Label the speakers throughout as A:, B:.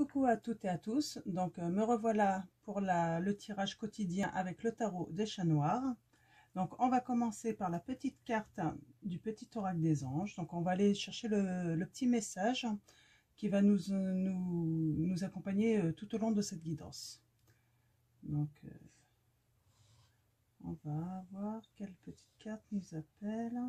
A: Coucou à toutes et à tous, donc me revoilà pour le tirage quotidien avec le tarot des chats noirs. Donc on va commencer par la petite carte du petit oracle des anges. Donc on va aller chercher le petit message qui va nous accompagner tout au long de cette guidance. Donc on va voir quelle petite carte nous appelle.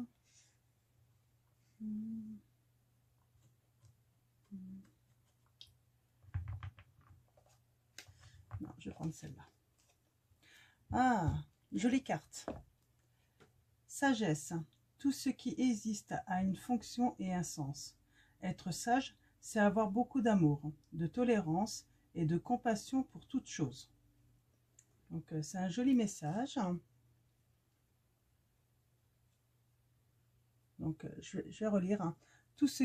A: Non, je vais prendre celle-là. Ah, jolie carte. Sagesse. Tout ce qui existe a une fonction et un sens. Être sage, c'est avoir beaucoup d'amour, de tolérance et de compassion pour toute chose. Donc c'est un joli message. Donc je vais relire. Tout ce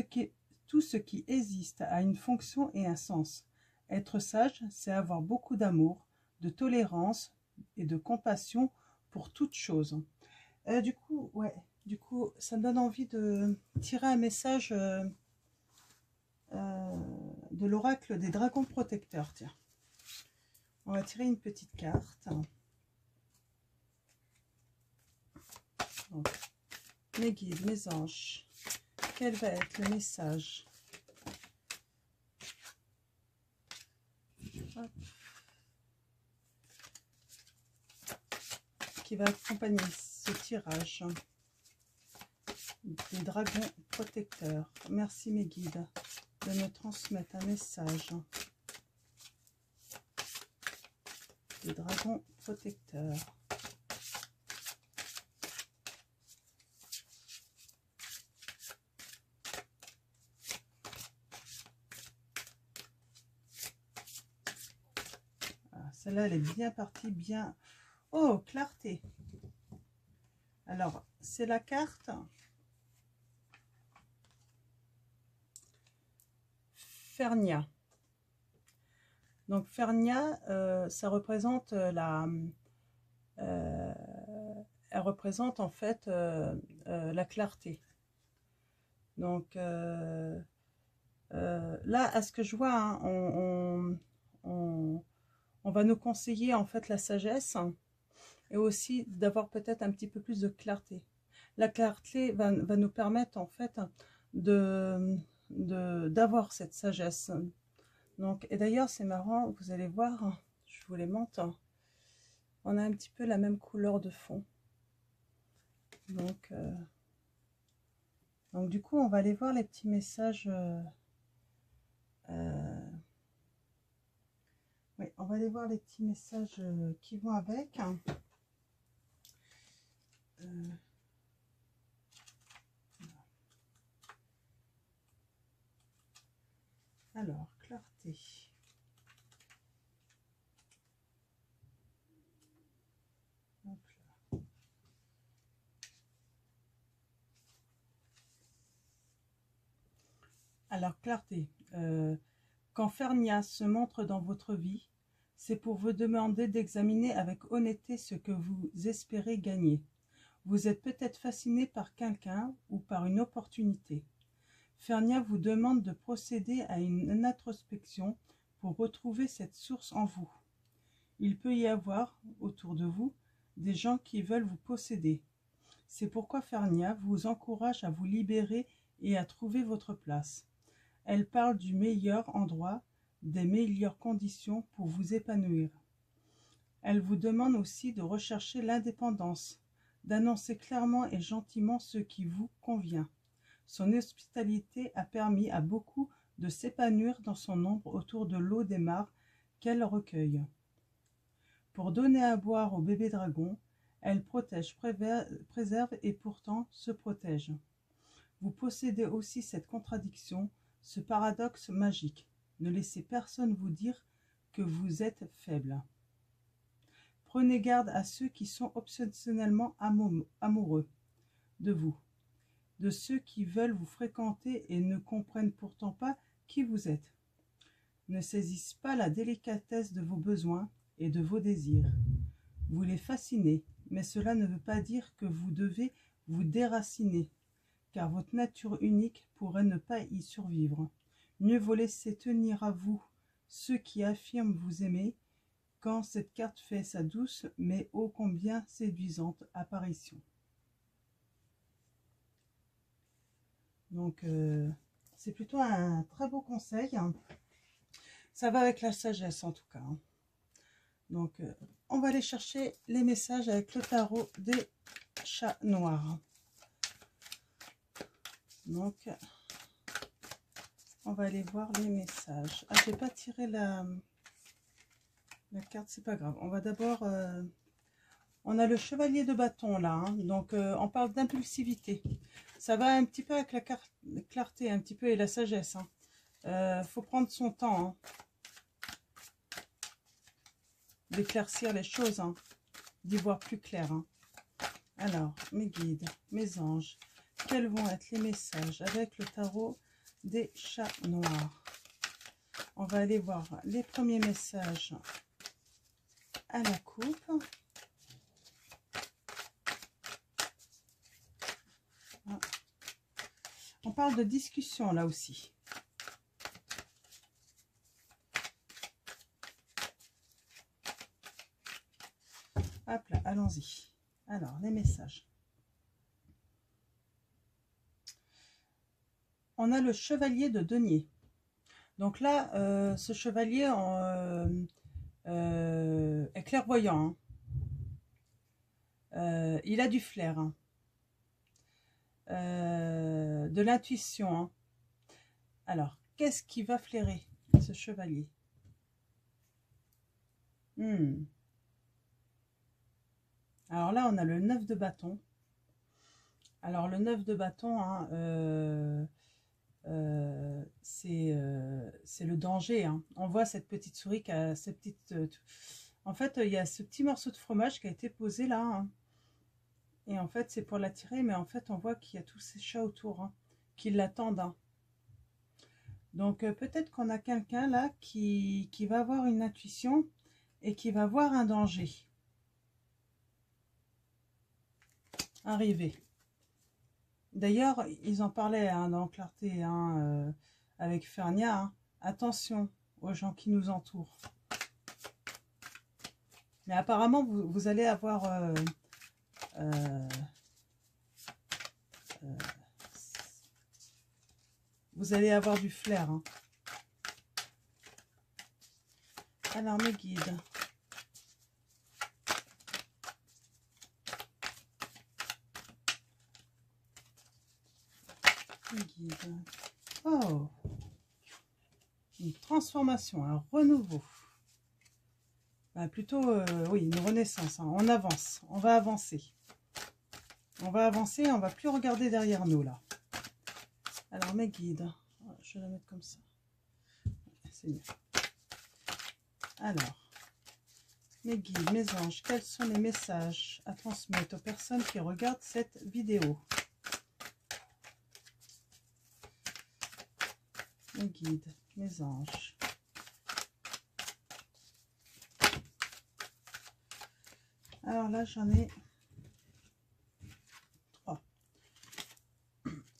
A: qui existe a une fonction et un sens. Être sage, c'est avoir beaucoup d'amour, de tolérance et de compassion pour toute chose. Du coup, ça me donne envie de tirer un message de l'oracle des dragons protecteurs. Tiens, on va tirer une petite carte. Donc, mes guides, mes anges, quel va être le message? Hop. Qui va accompagner ce tirage des dragons protecteurs. Merci mes guides de me transmettre un message des dragons protecteurs. Ah, celle-là, elle est bien partie, bien... Oh, clarté. Alors, c'est la carte Fernia. Donc, Fernia, ça représente elle représente en fait la clarté. Donc, là, à ce que je vois, hein, on va nous conseiller en fait la sagesse. Et aussi d'avoir peut-être un petit peu plus de clarté. La clarté va nous permettre en fait d'avoir cette sagesse. Donc, et d'ailleurs c'est marrant, vous allez voir, je vous les montre, on a un petit peu la même couleur de fond. Donc du coup on va aller voir les petits messages. Oui, on va aller voir les petits messages qui vont avec. Alors, clarté. Hop là. Alors, clarté. Quand Fernia se montre dans votre vie, c'est pour vous demander d'examiner avec honnêteté ce que vous espérez gagner. Vous êtes peut-être fasciné par quelqu'un ou par une opportunité. Fernia vous demande de procéder à une introspection pour retrouver cette source en vous. Il peut y avoir, autour de vous, des gens qui veulent vous posséder. C'est pourquoi Fernia vous encourage à vous libérer et à trouver votre place. Elle parle du meilleur endroit, des meilleures conditions pour vous épanouir. Elle vous demande aussi de rechercher l'indépendance, d'annoncer clairement et gentiment ce qui vous convient. Son hospitalité a permis à beaucoup de s'épanouir dans son ombre autour de l'eau des mares qu'elle recueille. Pour donner à boire au bébé dragon, elle protège, préserve et pourtant se protège. Vous possédez aussi cette contradiction, ce paradoxe magique. Ne laissez personne vous dire que vous êtes faible. Prenez garde à ceux qui sont obsessionnellement amoureux de vous, de ceux qui veulent vous fréquenter et ne comprennent pourtant pas qui vous êtes. Ne saisissent pas la délicatesse de vos besoins et de vos désirs. Vous les fascinez, mais cela ne veut pas dire que vous devez vous déraciner, car votre nature unique pourrait ne pas y survivre. Mieux vaut laisser tenir à vous ceux qui affirment vous aimer quand cette carte fait sa douce mais ô combien séduisante apparition. Donc, c'est plutôt un très beau conseil. Ça va avec la sagesse en tout cas. Donc, on va aller chercher les messages avec le tarot des chats noirs. Donc, on va aller voir les messages. Ah, je n'ai pas tiré la carte, c'est pas grave. On va d'abord... on a le chevalier de bâton là. Donc, on parle d'impulsivité. Ça va un petit peu avec la clarté, un petit peu, et la sagesse. Faut prendre son temps d'éclaircir les choses, d'y voir plus clair. Alors, mes guides, mes anges, quels vont être les messages avec le tarot des chats noirs? On va aller voir les premiers messages à la coupe. On parle de discussion là aussi. Hop là, allons-y. Alors, les messages. On a le chevalier de denier. Donc là, ce chevalier est clairvoyant. Il a du flair. De l'intuition. Alors, qu'est-ce qui va flairer ce chevalier? Alors là, on a le 9 de bâton. Alors, le 9 de bâton, c'est le danger. On voit cette petite souris qui a ces petites... en fait, il y a ce petit morceau de fromage qui a été posé là. Et en fait, c'est pour l'attirer, mais en fait, on voit qu'il y a tous ces chats autour qui l'attendent. Donc, peut-être qu'on a quelqu'un là qui va avoir une intuition et qui va voir un danger arriver. D'ailleurs, ils en parlaient dans Clarté avec Fernia. Attention aux gens qui nous entourent. Mais apparemment, vous allez avoir... vous allez avoir du flair. Alors, mes guides. Mes guides. Oh, une transformation, un renouveau. Bah, plutôt, oui, une renaissance. On avance, on va avancer. On va avancer, on va plus regarder derrière nous, là. Alors, mes guides, je vais la mettre comme ça. C'est mieux. Alors, mes guides, mes anges, quels sont les messages à transmettre aux personnes qui regardent cette vidéo? Mes guides, mes anges. Alors là, j'en ai 3.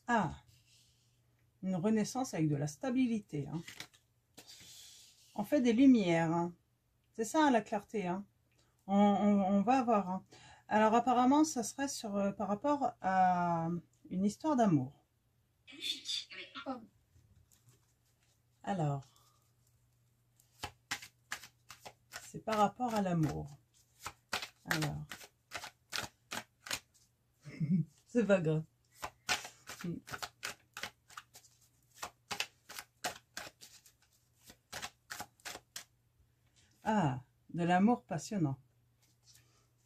A: Ah, une renaissance avec de la stabilité. On fait des lumières. C'est ça, la clarté. On va avoir. Alors, apparemment, ça serait par rapport à une histoire d'amour. Alors, c'est par rapport à l'amour. Alors, c'est pas grave. Ah, de l'amour passionnant.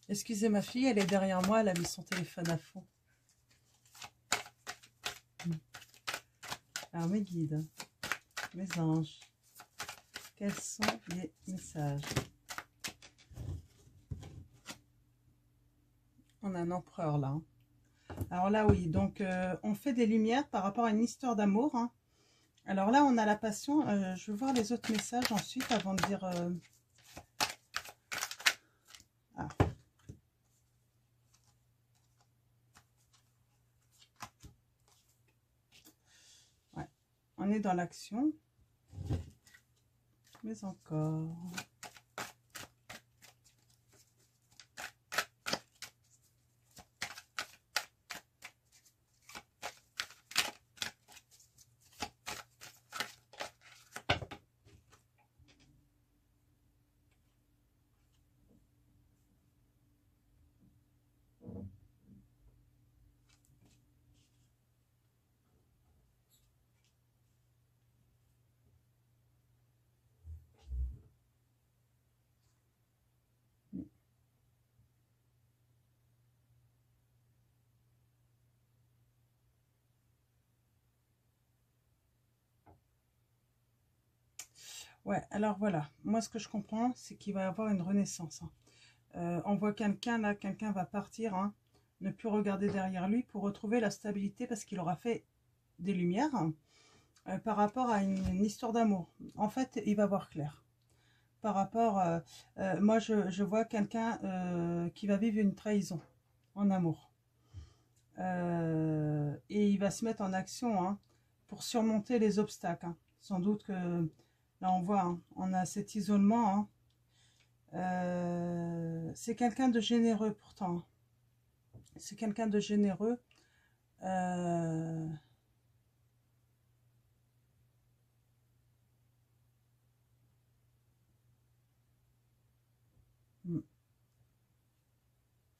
A: Excusez ma fille, elle est derrière moi, elle a mis son téléphone à fond. Alors, mes guides, mes anges, quels sont les messages? On a un empereur là. Alors là, oui, donc on fait des lumières par rapport à une histoire d'amour. Alors là, on a la passion. Je vais voir les autres messages ensuite avant de dire... Ah. Ouais. On est dans l'action. Mais encore. Ouais, alors voilà, moi ce que je comprends, c'est qu'il va y avoir une renaissance, hein. On voit quelqu'un là, quelqu'un va partir, hein, ne plus regarder derrière lui pour retrouver la stabilité parce qu'il aura fait des lumières, hein, par rapport à une histoire d'amour. En fait, il va voir clair. Par rapport, moi je vois quelqu'un qui va vivre une trahison en amour. Et il va se mettre en action, hein, pour surmonter les obstacles, hein. Sans doute que là on voit, hein, on a cet isolement, hein. C'est quelqu'un de généreux pourtant, hein. C'est quelqu'un de généreux. Euh,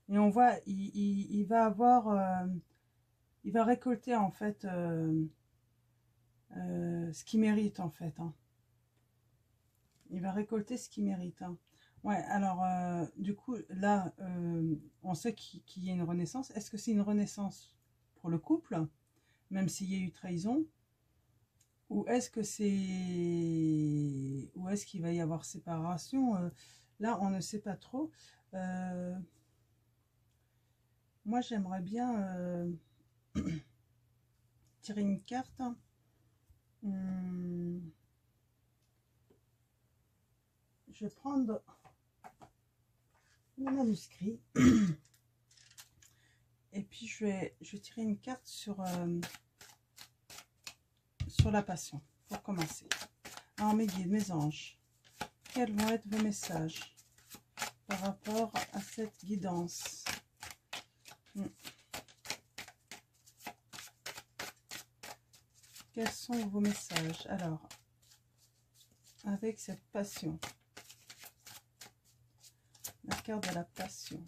A: et on voit, il va avoir, il va récolter en fait ce qu'il mérite en fait, hein. Il va récolter ce qu'il mérite, hein. Ouais, alors du coup, là, on sait qu'il y a une renaissance. Est-ce que c'est une renaissance pour le couple, même s'il y a eu trahison? Ou est-ce que c'est... Ou est-ce qu'il va y avoir séparation? Là, on ne sait pas trop. Euh, Moi, j'aimerais bien tirer une carte. Hum, je vais prendre le manuscrit. Et puis, je vais tirer une carte sur la passion, pour commencer. Alors, mes guides, mes anges, quels vont être vos messages par rapport à cette guidance? Quels sont vos messages? Alors, avec cette passion, la carte de la passion,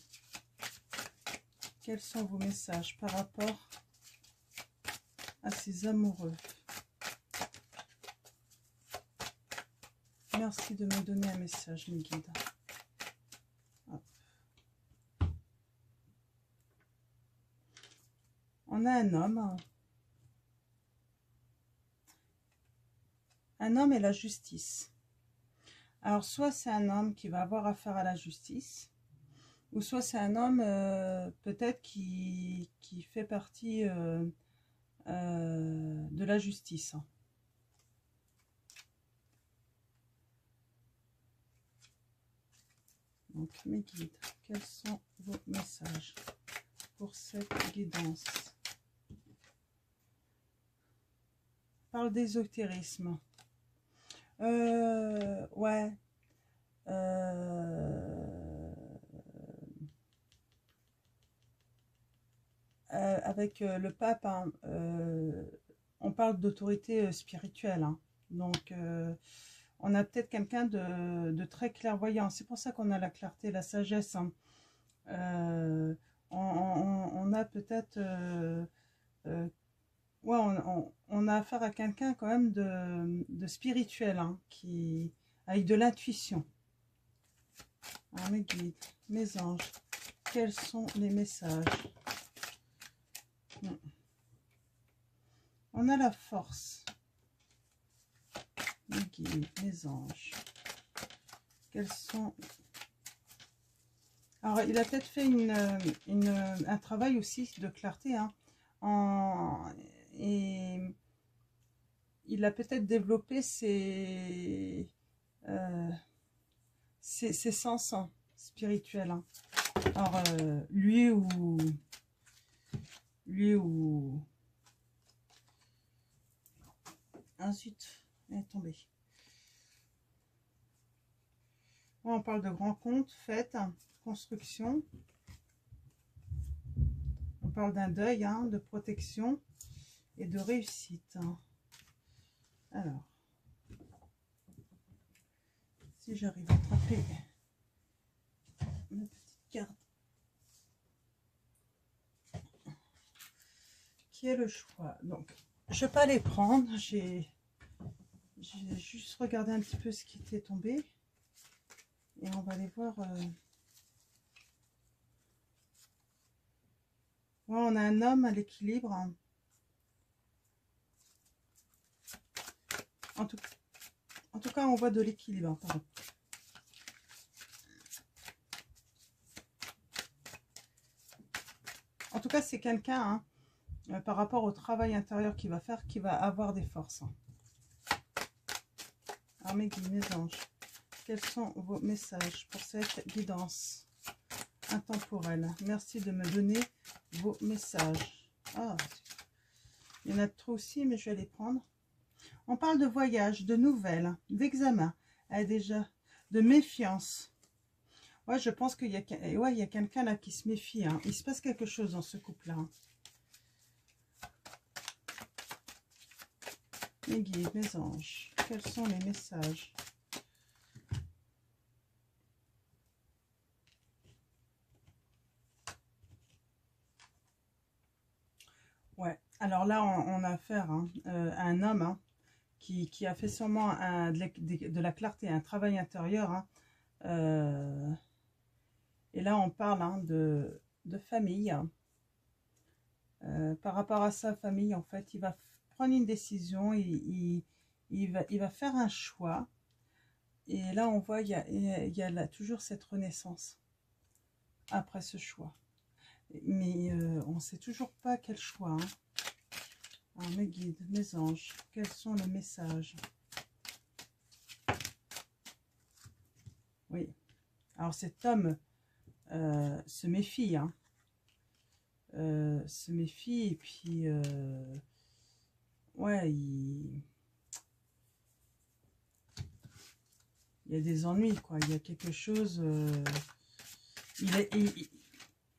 A: quels sont vos messages par rapport à ces amoureux? Merci de me donner un message, mes guides. Hop. On a un homme et la justice. Alors, soit c'est un homme qui va avoir affaire à la justice, ou soit c'est un homme peut-être qui fait partie de la justice. Donc, mes guides, quels sont vos messages pour cette guidance? Parle d'ésotérisme. Ouais. Avec le pape, hein, on parle d'autorité spirituelle, hein. Donc, on a peut-être quelqu'un de très clairvoyant. C'est pour ça qu'on a la clarté, la sagesse, hein. On a peut-être... ouais, on a affaire à quelqu'un quand même de spirituel, hein, avec de l'intuition. Alors, mes guides, mes anges, quels sont les messages? On a la force. Mes guides, mes anges. Quels sont... Alors, il a peut-être fait un travail aussi de clarté, hein, et il a peut-être développé ses sens, hein, spirituels, hein. Alors, lui ou... Ah zut, elle est tombée. On parle de grands comptes, fêtes, construction. On parle d'un deuil, hein, de protection et de réussite. Alors, si j'arrive à attraper ma petite carte. Qui est le choix? Donc, je ne vais pas les prendre. J'ai juste regardé un petit peu ce qui était tombé. Et on va aller voir. Ouais, on a un homme à l'équilibre. En tout cas, on voit de l'équilibre. Pardon. En tout cas, c'est quelqu'un, hein, par rapport au travail intérieur qu'il va faire, qui va avoir des forces. Alors, mes guides, mes anges, quels sont vos messages pour cette guidance intemporelle? Merci de me donner vos messages. Ah, il y en a trop aussi, mais je vais les prendre. On parle de voyage, de nouvelles, d'examen, déjà de méfiance. Ouais, je pense qu'il y a, il y a quelqu'un là qui se méfie. Hein. Il se passe quelque chose dans ce couple-là. Mes guides, mes anges, quels sont les messages? Ouais, alors là, on a affaire, hein, à un homme, hein, qui a fait sûrement de la clarté, un travail intérieur. Hein, et là, on parle, hein, de famille. Hein. Par rapport à sa famille, en fait, il va prendre une décision, il va faire un choix. Et là, on voit, il y a là, toujours cette renaissance après ce choix. Mais on ne sait toujours pas quel choix. Hein. Alors, mes guides, mes anges, quels sont les messages? Oui. Alors, cet homme se méfie. Hein. Se méfie et puis... ouais, il y a des ennuis, quoi. Il y a quelque chose...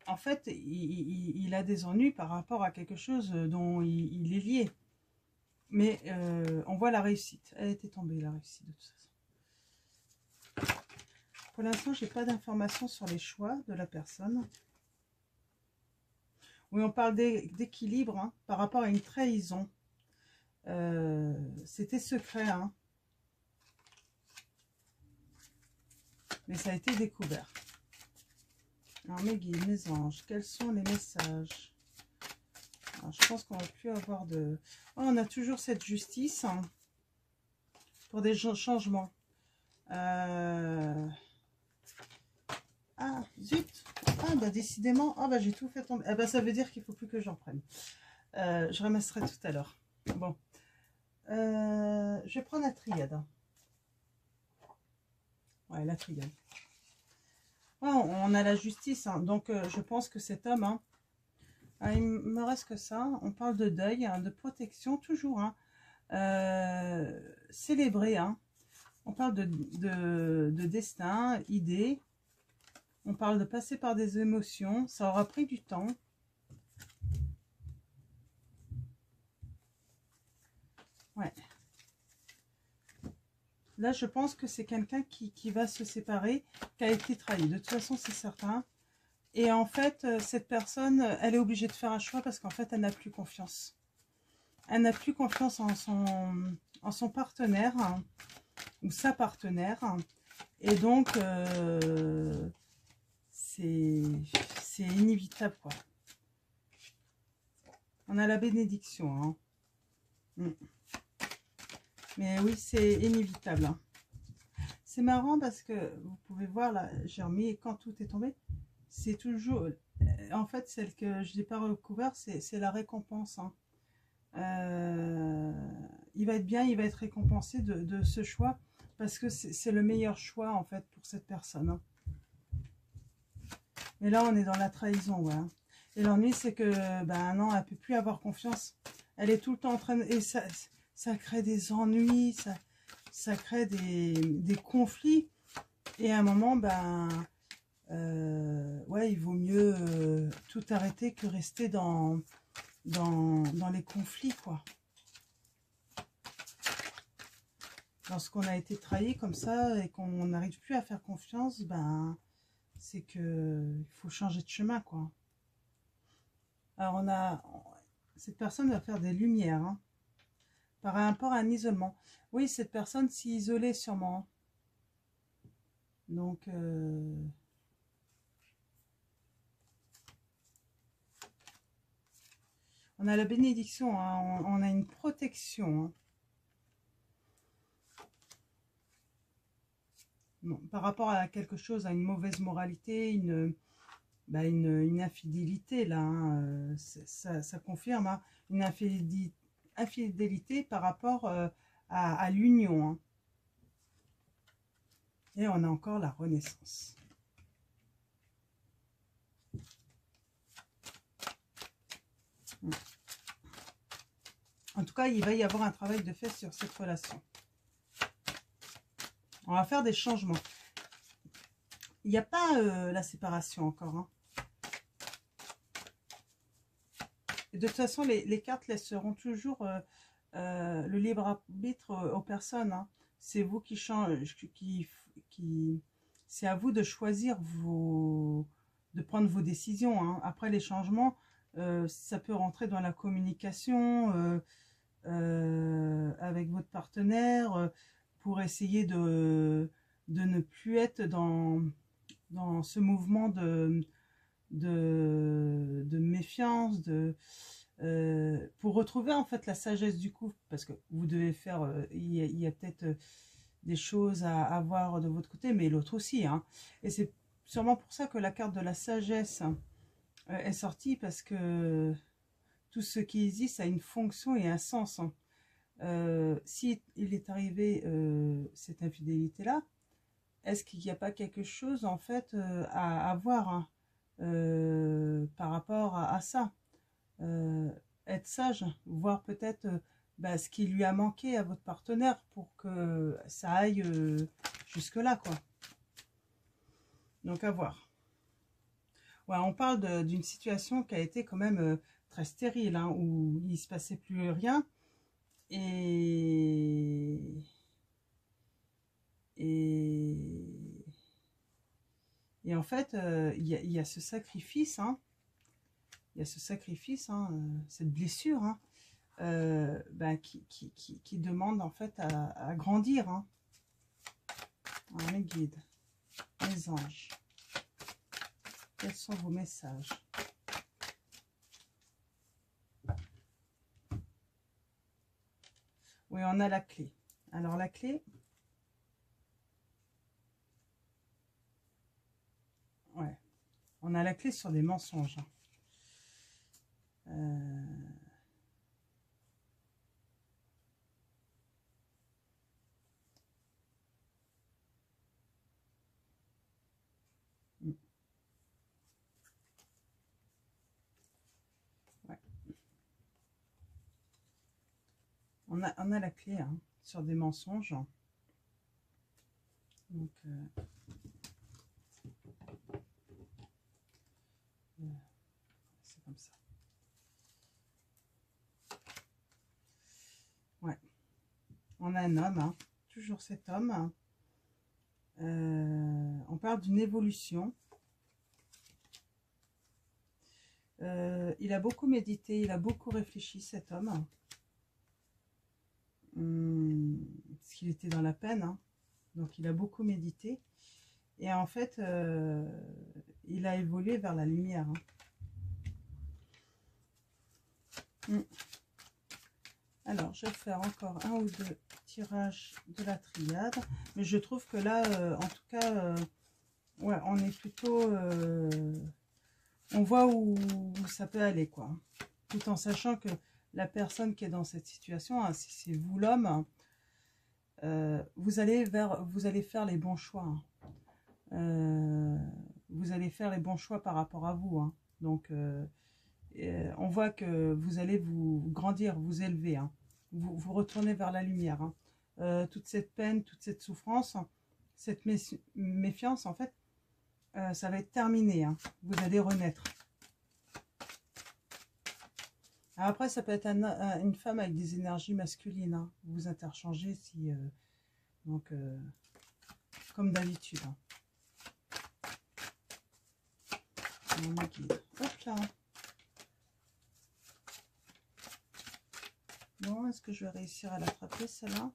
A: en fait, il a des ennuis par rapport à quelque chose dont il est lié. Mais on voit la réussite. Elle était tombée, la réussite, de toute façon. Pour l'instant, je n'ai pas d'informations sur les choix de la personne. Oui, on parle d'équilibre, hein, par rapport à une trahison. C'était secret, hein. Mais ça a été découvert. Alors, mes guides, mes anges, quels sont les messages? Alors, je pense qu'on va plus avoir de... Oh, on a toujours cette justice, hein, pour des changements. Ah, zut! Ah, bah décidément, ah, bah j'ai tout fait tomber. Ah, bah ça veut dire qu'il ne faut plus que j'en prenne. Je ramasserai tout à l'heure. Bon. Je vais prendre la triade. Ouais, la triade. Ouais, on a la justice, hein, donc je pense que cet homme, hein, il me reste que ça. On parle de deuil, hein, de protection, toujours. Hein, célébrer. Hein. On parle de destin, idée. On parle de passer par des émotions. Ça aura pris du temps. Ouais. Là, je pense que c'est quelqu'un qui va se séparer, qui a été trahi. De toute façon, c'est certain. Et en fait, cette personne, elle est obligée de faire un choix parce qu'en fait, elle n'a plus confiance. Elle n'a plus confiance en son partenaire, hein, ou sa partenaire. Et donc, c'est inévitable, quoi. On a la bénédiction. Hein. Mais oui, c'est inévitable. Hein. C'est marrant parce que vous pouvez voir là, j'ai remis quand tout est tombé. C'est toujours, en fait, celle que je n'ai pas recouvert, c'est la récompense. Hein. Il va être bien, il va être récompensé de ce choix parce que c'est le meilleur choix en fait pour cette personne. Hein. Mais là, on est dans la trahison, ouais. Hein. Et l'ennui, c'est que, ben non, elle ne peut plus avoir confiance. Elle est tout le temps en train de... Et ça crée des ennuis, ça crée des conflits. Et à un moment, ben, ouais, il vaut mieux tout arrêter que rester dans les conflits, quoi. Lorsqu'on a été trahi comme ça et qu'on n'arrive plus à faire confiance, ben, c'est que il faut changer de chemin, quoi. Alors, cette personne va faire des lumières, hein, par rapport à un isolement. Oui, cette personne s'est isolée sûrement. Donc, on a la bénédiction, hein, on a une protection, hein. Bon, par rapport à quelque chose, à une mauvaise moralité, une infidélité, là, hein, ça confirme, hein, une infidélité par rapport à l'union, hein. Et on a encore la renaissance. En tout cas, il va y avoir un travail de fait sur cette relation. On va faire des changements. Il n'y a pas la séparation encore, hein. Et de toute façon, les cartes laisseront toujours le libre arbitre aux personnes, hein. C'est vous qui changez, c'est à vous de choisir de prendre vos décisions, hein. Après les changements, ça peut rentrer dans la communication avec votre partenaire pour essayer de ne plus être dans ce mouvement de méfiance, pour retrouver en fait la sagesse du couple, parce que vous devez faire, il y a peut-être des choses à avoir de votre côté, mais l'autre aussi, hein. Et c'est sûrement pour ça que la carte de la sagesse est sortie, parce que tout ce qui existe a une fonction et un sens, hein. Si il est arrivé cette infidélité-là, est-ce qu'il n'y a pas quelque chose en fait à voir, hein, par rapport à ça, être sage, voir peut-être bah, ce qui lui a manqué à votre partenaire pour que ça aille jusque-là, quoi. Donc à voir. Ouais, on parle d'une situation qui a été quand même très stérile, hein, où il ne se passait plus rien. Et, et, et en fait, il y a ce sacrifice, hein, il y a ce sacrifice, hein, cette blessure, hein, bah, qui demande en fait à grandir, hein. Alors, mes guides, mes anges, quels sont vos messages? Oui, on a la clé. Alors la clé, ouais, on a la clé sur des mensonges, hein. Ouais. On a la clé, hein, sur des mensonges. Donc, c'est comme ça. Ouais. On a un homme, hein, toujours cet homme. On parle d'une évolution. Il a beaucoup médité, il a beaucoup réfléchi, cet homme. Parce qu'il était dans la peine, hein. Donc il a beaucoup médité. Et en fait, il a évolué vers la lumière, hein. Alors, je vais faire encore un ou deux tirages de la triade. Mais je trouve que là, en tout cas, ouais, on est plutôt... on voit où ça peut aller, quoi. Tout en sachant que la personne qui est dans cette situation, hein, si c'est vous l'homme, vous allez faire les bons choix, hein. Vous allez faire les bons choix par rapport à vous, hein. Donc, on voit que vous allez vous grandir, vous élever, hein. Vous retournez vers la lumière, hein. Toute cette peine, toute cette souffrance, cette méfiance, en fait, ça va être terminé. Hein. Vous allez renaître. Alors après, ça peut être une femme avec des énergies masculines. Hein. Vous interchangez si... donc, comme d'habitude. Hein. Hop là. Bon, est-ce que je vais réussir à l'attraper, celle-là?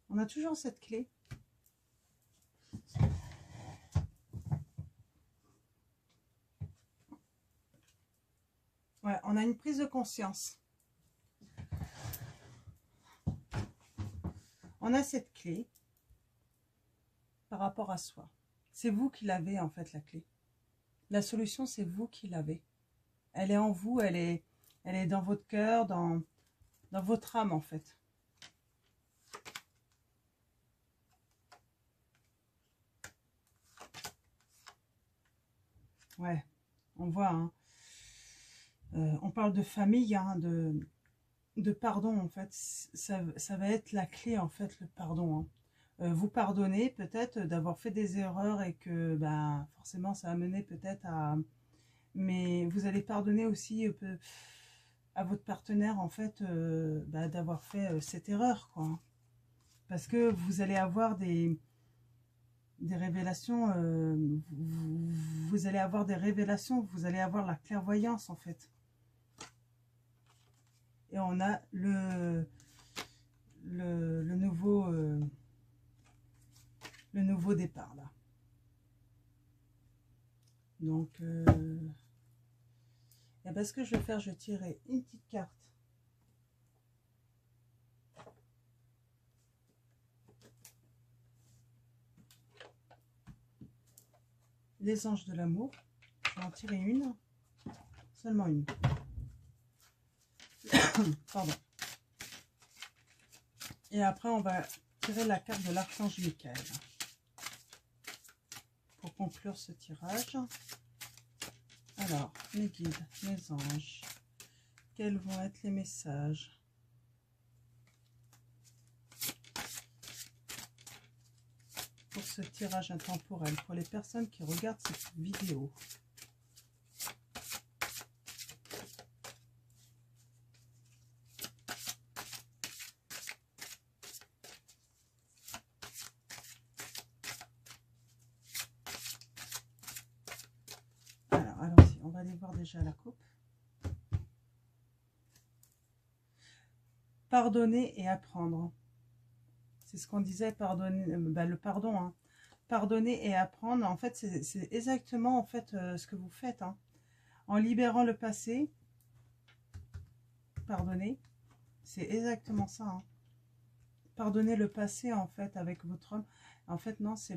A: On a toujours cette clé. Ouais, on a une prise de conscience. On a cette clé par rapport à soi. C'est vous qui l'avez, en fait, la clé. La solution, c'est vous qui l'avez. Elle est en vous, elle est dans votre cœur, dans votre âme, en fait. Ouais, on voit, hein. On parle de famille, hein, de pardon, en fait. Ça va être la clé, en fait, le pardon. Hein. Vous pardonnez peut-être d'avoir fait des erreurs et que ben, forcément ça a mené peut-être à... Mais vous allez pardonner aussi à votre partenaire, en fait, ben, d'avoir fait cette erreur, quoi. Parce que vous allez avoir des révélations, vous allez avoir des révélations, vous allez avoir la clairvoyance, en fait. Et on a le nouveau départ, là. Donc, et ben, ce que je vais faire, je vais tirer une petite carte. Les anges de l'amour. Je vais en tirer une. Seulement une. Pardon. Et après, on va tirer la carte de l'archange Michael. Pour conclure ce tirage. Alors, mes guides, mes anges. Quels vont être les messages ? Pour ce tirage intemporel, pour les personnes qui regardent cette vidéo. Alors, allons-y, on va aller voir déjà la coupe. Pardonner et apprendre. C'est ce qu'on disait, pardonner, le pardon. Hein. Pardonner et apprendre, en fait, c'est exactement en fait, ce que vous faites. Hein. En libérant le passé, pardonner, c'est exactement ça. Hein. Pardonner le passé, en fait, avec votre homme. En fait, non, c'est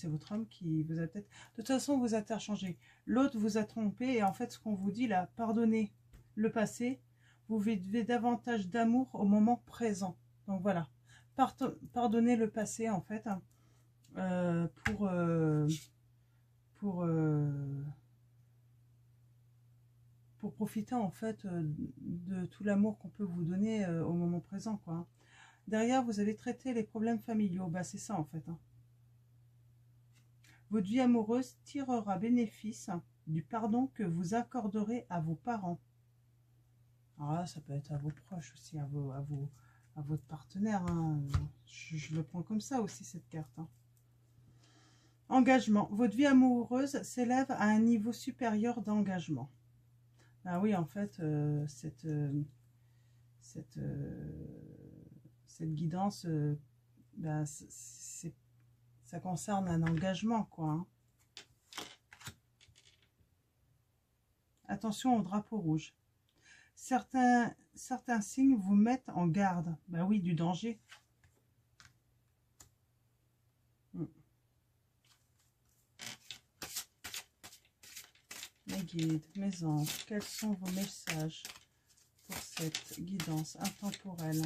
A: votre homme qui vous a peut-être... De toute façon, vous interchangez. L'autre vous a trompé et en fait, ce qu'on vous dit là, pardonnez le passé, vous vivez davantage d'amour au moment présent. Donc voilà, pardonnez le passé, en fait, hein, pour profiter, en fait, de tout l'amour qu'on peut vous donner au moment présent, quoi. Hein. Derrière, vous avez traité les problèmes familiaux. Bah, c'est ça, en fait. Hein. Votre vie amoureuse tirera bénéfice du pardon que vous accorderez à vos parents. Alors là, ça peut être à vos proches aussi, à votre partenaire. Hein. Je le prends comme ça aussi, cette carte. Hein. Engagement. Votre vie amoureuse s'élève à un niveau supérieur d'engagement. Ah oui, en fait, cette guidance, ben, ça concerne un engagement, quoi. Hein. Attention au drapeau rouge. Certains signes vous mettent en garde. Ben oui, du danger. Mes guides, mes anges, quels sont vos messages pour cette guidance intemporelle?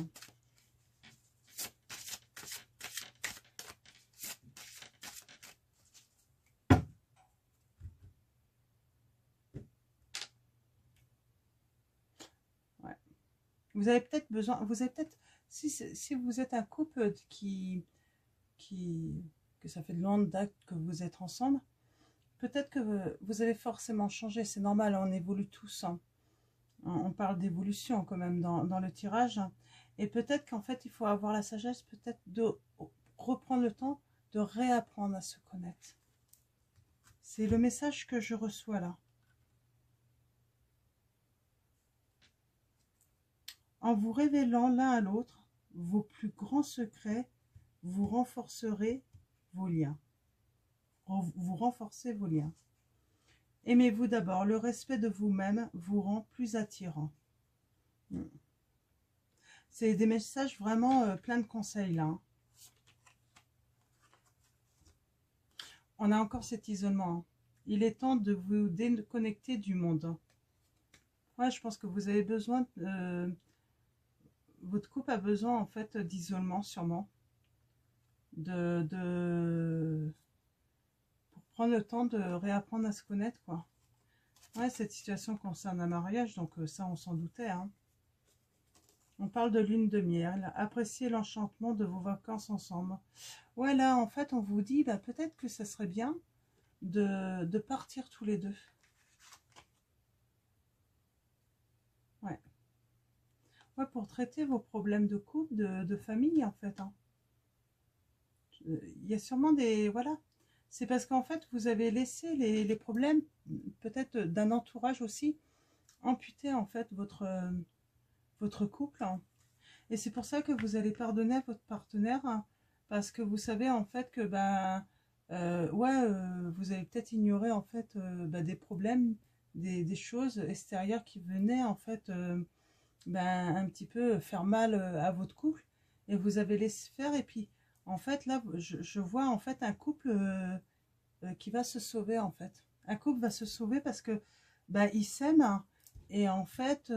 A: Vous avez peut-être besoin, vous avez peut-être, si vous êtes un couple que ça fait de longue date que vous êtes ensemble, peut-être que vous avez forcément changé, c'est normal, on évolue tous, hein. On parle d'évolution quand même dans le tirage, hein. Et peut-être qu'en fait, il faut avoir la sagesse peut-être de reprendre le temps de réapprendre à se connaître. C'est le message que je reçois là. En vous révélant l'un à l'autre vos plus grands secrets, vous renforcerez vos liens. Vous renforcez vos liens. Aimez-vous d'abord. Le respect de vous-même vous rend plus attirant. C'est des messages vraiment plein de conseils là, hein. On a encore cet isolement, hein. Il est temps de vous déconnecter du monde. Ouais, je pense que vous avez besoin, votre couple a besoin en fait d'isolement sûrement, pour prendre le temps de réapprendre à se connaître, quoi. Ouais, cette situation concerne un mariage, donc ça on s'en doutait, hein. On parle de lune de miel. Appréciez l'enchantement de vos vacances ensemble. Ouais, là, en fait, on vous dit, bah, peut-être que ça serait bien de partir tous les deux. Ouais. Ouais, pour traiter vos problèmes de couple, de famille, en fait, hein. Il y a sûrement des... Voilà. C'est parce qu'en fait, vous avez laissé les problèmes, peut-être d'un entourage aussi, amputer, en fait, votre couple, hein. Et c'est pour ça que vous allez pardonner à votre partenaire, hein, parce que vous savez en fait que vous avez peut-être ignoré en fait des problèmes, des choses extérieures qui venaient en fait un petit peu faire mal à votre couple, et vous avez laissé faire. Et puis en fait là je vois en fait un couple qui va se sauver, en fait. Un couple va se sauver parce que ils s'aiment, hein, et en fait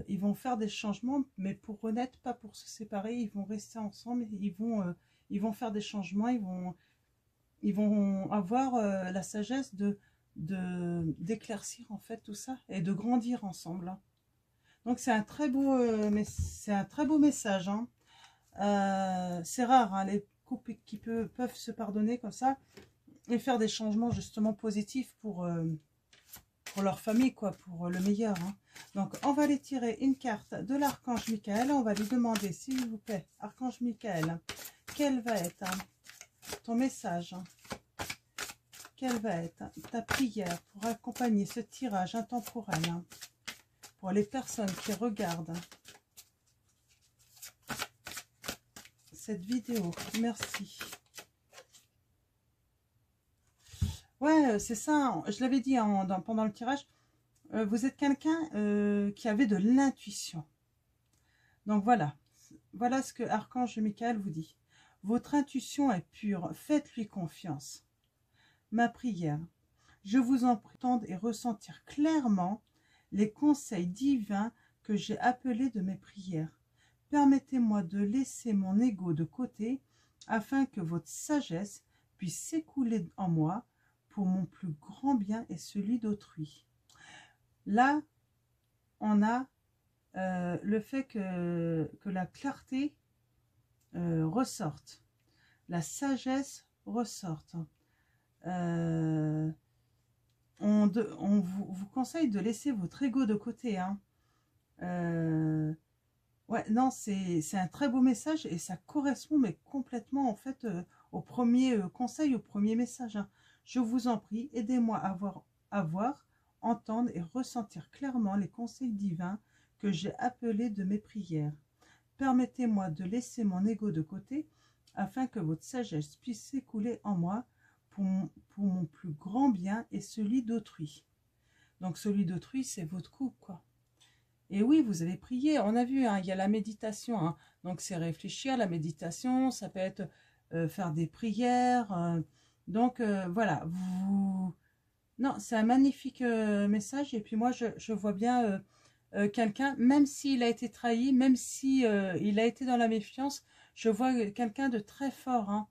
A: ils vont faire des changements, mais pour renaître, pas pour se séparer. Ils vont rester ensemble, ils vont faire des changements, ils vont avoir la sagesse d'éclaircir en fait tout ça et de grandir ensemble, hein. Donc c'est un très beau message, hein. C'est rare, hein, les couples qui peuvent se pardonner comme ça et faire des changements justement positifs pour leur famille, quoi, pour le meilleur, hein. Donc, on va aller tirer une carte de l'archange Michael. On va lui demander, s'il vous plaît, archange Michael, quel va être ton message, quelle va être ta prière pour accompagner ce tirage intemporel, hein, pour les personnes qui regardent cette vidéo. Merci. Ouais, c'est ça, je l'avais dit pendant le tirage. Vous êtes quelqu'un qui avait de l'intuition. Donc voilà ce que Archange Michael vous dit. Votre intuition est pure, faites-lui confiance. Ma prière, je vous en prie, entendre et ressentir clairement les conseils divins que j'ai appelés de mes prières. Permettez-moi de laisser mon ego de côté afin que votre sagesse puisse s'écouler en moi pour mon plus grand bien et celui d'autrui. Là, on a le fait que la clarté ressorte, la sagesse ressorte. On vous conseille de laisser votre ego de côté, hein. Ouais, non, c'est un très beau message et ça correspond mais complètement en fait au premier conseil, au premier message, hein. Je vous en prie, aidez-moi à voir, entendre et ressentir clairement les conseils divins que j'ai appelés de mes prières. Permettez-moi de laisser mon ego de côté afin que votre sagesse puisse s'écouler en moi pour mon plus grand bien et celui d'autrui. Donc celui d'autrui, c'est votre couple, quoi. Et oui, vous avez prié, on a vu, hein, il y a la méditation, hein. Donc c'est réfléchir, la méditation, ça peut être faire des prières. Donc voilà, non, c'est un magnifique message. Et puis moi, je vois bien quelqu'un, même s'il a été trahi, même si il a été dans la méfiance, je vois quelqu'un de très fort, hein,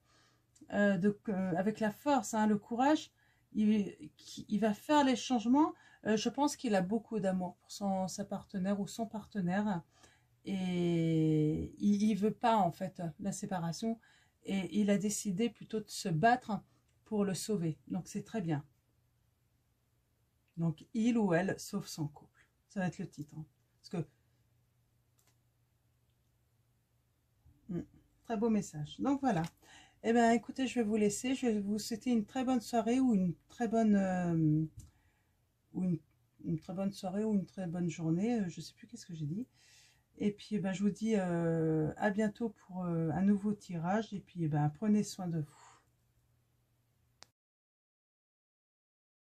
A: avec la force, hein, le courage. Il va faire les changements. Je pense qu'il a beaucoup d'amour pour sa partenaire ou son partenaire et il veut pas en fait la séparation et il a décidé plutôt de se battre pour le sauver. Donc c'est très bien. Donc il ou elle sauve son couple. Ça va être le titre. Hein. Parce que très beau message. Donc voilà. Eh bien écoutez, je vais vous laisser. Je vais vous souhaiter une très bonne soirée ou une très bonne ou une très bonne soirée ou une très bonne journée. Je sais plus qu'est-ce que j'ai dit. Et puis, ben, je vous dis à bientôt pour un nouveau tirage. Et puis, ben, prenez soin de vous.